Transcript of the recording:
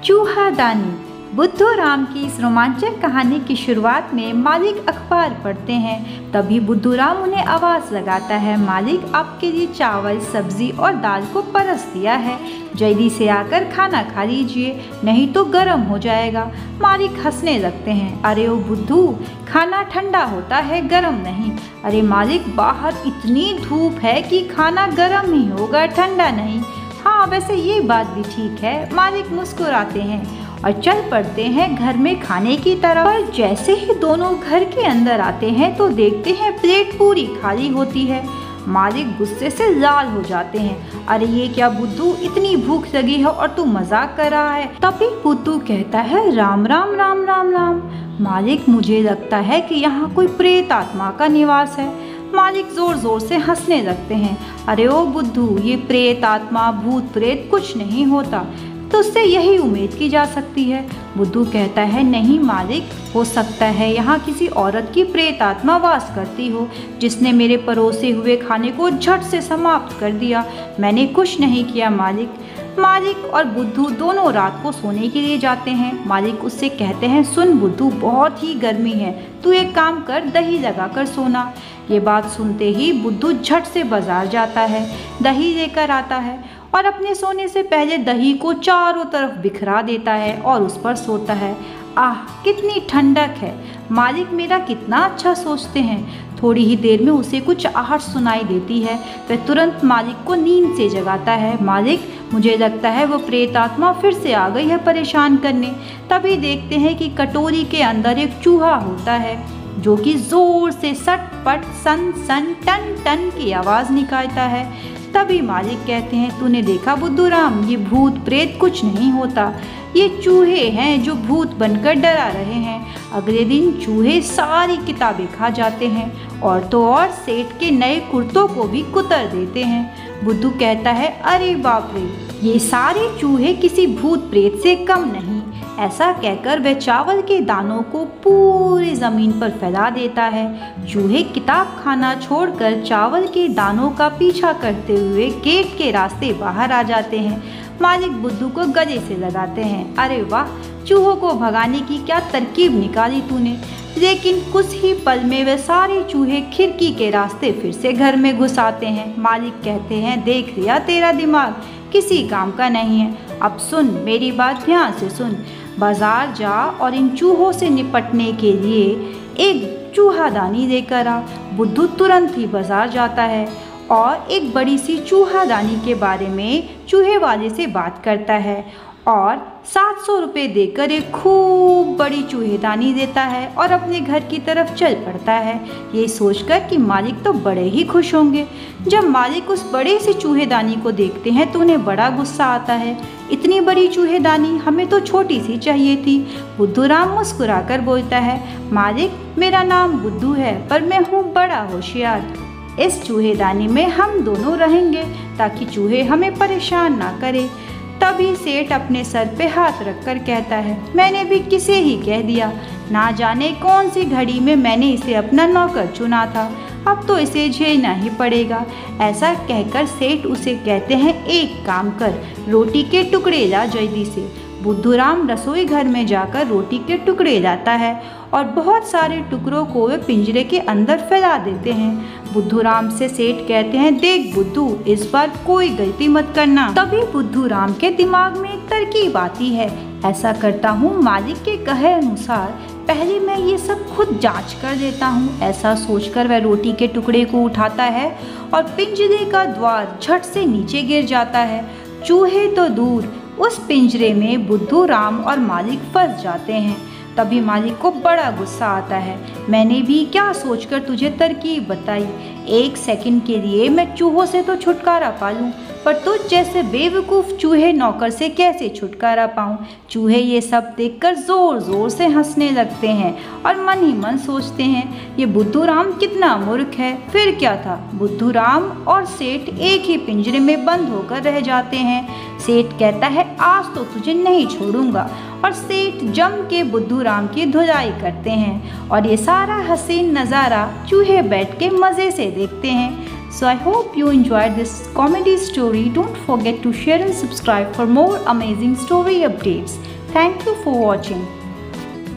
चूहादानी। बुद्धूराम की इस रोमांचक कहानी की शुरुआत में मालिक अखबार पढ़ते हैं। तभी बुद्धूराम उन्हें आवाज़ लगाता है, मालिक आपके लिए चावल, सब्जी और दाल को परस दिया है, जल्दी से आकर खाना खा लीजिए, नहीं तो गर्म हो जाएगा। मालिक हंसने लगते हैं, अरे ओ बुद्धू, खाना ठंडा होता है, गर्म नहीं। अरे मालिक, बाहर इतनी धूप है कि खाना गर्म ही होगा, ठंडा नहीं। हाँ, वैसे ये बात भी ठीक है। मालिक मुस्कुराते हैं और चल पड़ते हैं घर में खाने की तरफ। पर जैसे ही दोनों घर के अंदर आते हैं तो देखते हैं प्लेट पूरी खाली होती है। मालिक गुस्से से लाल हो जाते हैं, अरे ये क्या बुद्धू, इतनी भूख लगी है और तू मजाक कर रहा है। तभी बुद्धू कहता है, राम राम राम राम राम। मालिक, मुझे लगता है कि यहाँ कोई प्रेत आत्मा का निवास है। मालिक जोर जोर से हंसने लगते हैं, अरे ओ बुद्धू, ये प्रेत आत्मा, भूत प्रेत कुछ नहीं होता, तो उससे यही उम्मीद की जा सकती है। बुद्धू कहता है, नहीं मालिक, हो सकता है यहाँ किसी औरत की प्रेत आत्मा वास करती हो, जिसने मेरे परोसे हुए खाने को झट से समाप्त कर दिया। मैंने कुछ नहीं किया मालिक। मालिक और बुद्धू दोनों रात को सोने के लिए जाते हैं। मालिक उससे कहते हैं, सुन बुद्धू, बहुत ही गर्मी है, तू एक काम कर, दही लगाकर सोना। ये बात सुनते ही बुद्धू झट से बाजार जाता है, दही लेकर आता है और अपने सोने से पहले दही को चारों तरफ बिखरा देता है और उस पर सोता है। आह, कितनी ठंडक है। मालिक मेरा कितना अच्छा सोचते हैं। थोड़ी ही देर में उसे कुछ आहट सुनाई देती है। वह तुरंत मालिक को नींद से जगाता है। मालिक, मुझे लगता है वो प्रेत आत्मा फिर से आ गई है परेशान करने। तभी देखते हैं कि कटोरी के अंदर एक चूहा होता है, जो कि जोर से सट पट सन सन टन टन की आवाज़ निकालता है। तभी मालिक कहते हैं, तूने देखा बुद्धूराम, ये भूत प्रेत कुछ नहीं होता, ये चूहे हैं जो भूत बनकर डरा रहे हैं। अगले दिन चूहे सारी किताबें खा जाते हैं और तो और सेठ के नए कुर्तों को भी कुतर देते हैं। बुद्धू कहता है, अरे बाप रे, ये सारे चूहे किसी भूत प्रेत से कम नहीं। ऐसा कहकर वह चावल के दानों को पूरी ज़मीन पर फैला देता है। चूहे किताब खाना छोड़कर चावल के दानों का पीछा करते हुए गेट के रास्ते बाहर आ जाते हैं। मालिक बुद्धू को गले से लगाते हैं, अरे वाह, चूहों को भगाने की क्या तरकीब निकाली तूने। लेकिन कुछ ही पल में वे सारे चूहे खिड़की के रास्ते फिर से घर में घुस आते हैं। मालिक कहते हैं, देख लिया, तेरा दिमाग किसी काम का नहीं है। अब सुन, मेरी बात ध्यान से सुन, बाजार जा और इन चूहों से निपटने के लिए एक चूहादानी लेकर आ। बुद्धू तुरंत ही बाजार जाता है और एक बड़ी सी चूहादानी के बारे में चूहे वाले से बात करता है और 700 रुपये देकर एक खूब बड़ी चूहेदानी देता है और अपने घर की तरफ चल पड़ता है, ये सोचकर कि मालिक तो बड़े ही खुश होंगे। जब मालिक उस बड़े से चूहेदानी को देखते हैं तो उन्हें बड़ा गुस्सा आता है, इतनी बड़ी चूहेदानी, हमें तो छोटी सी चाहिए थी। बुद्धूराम मुस्कुराकर बोलता है, मालिक, मेरा नाम बुद्धू है, पर मैं हूँ बड़ा होशियार। इस चूहेदानी में हम दोनों रहेंगे ताकि चूहे हमें परेशान ना करें। तभी सेठ अपने सर पे हाथ रखकर कहता है, मैंने भी किसे ही कह दिया, ना जाने कौन सी घड़ी में मैंने इसे अपना नौकर चुना था, अब तो इसे झेलना ही पड़ेगा। ऐसा कहकर सेठ उसे कहते हैं, एक काम कर, रोटी के टुकड़े ला जल्दी से। बुद्धूराम रसोई घर में जाकर रोटी के टुकड़े लाता है और बहुत सारे टुकड़ों को वे पिंजरे के अंदर फैला देते हैं। बुद्धूराम से सेठ कहते हैं, देख बुद्धू, इस बार कोई गलती मत करना। तभी बुद्धूराम के दिमाग में एक तरकीब आती है, ऐसा करता हूँ, मालिक के कहे अनुसार पहले मैं ये सब खुद जांच कर देता हूँ। ऐसा सोचकर वह रोटी के टुकड़े को उठाता है और पिंजरे का द्वार झट से नीचे गिर जाता है। चूहे तो दूर, उस पिंजरे में बुद्धूराम और मालिक फंस जाते हैं। तभी मालिक को बड़ा गुस्सा आता है, मैंने भी क्या सोचकर तुझे तरकीब बताई, एक सेकंड के लिए मैं चूहों से तो छुटकारा पा लूं, पर तुझ जैसे बेवकूफ़ चूहे नौकर से कैसे छुटकारा पाऊं। चूहे ये सब देखकर ज़ोर ज़ोर से हंसने लगते हैं और मन ही मन सोचते हैं, ये बुद्धूराम कितना मूर्ख है। फिर क्या था, बुद्धूराम और सेठ एक ही पिंजरे में बंद होकर रह जाते हैं। सेठ कहता है, आज तो तुझे नहीं छोड़ूंगा, और सेठ जम के बुद्धूराम की धुलाई करते हैं और ये सारा हसीन नज़ारा चूहे बैठ के मज़े से देखते हैं। So I hope you enjoyed this comedy story. Don't forget to share and subscribe for more amazing story updates. Thank you for watching.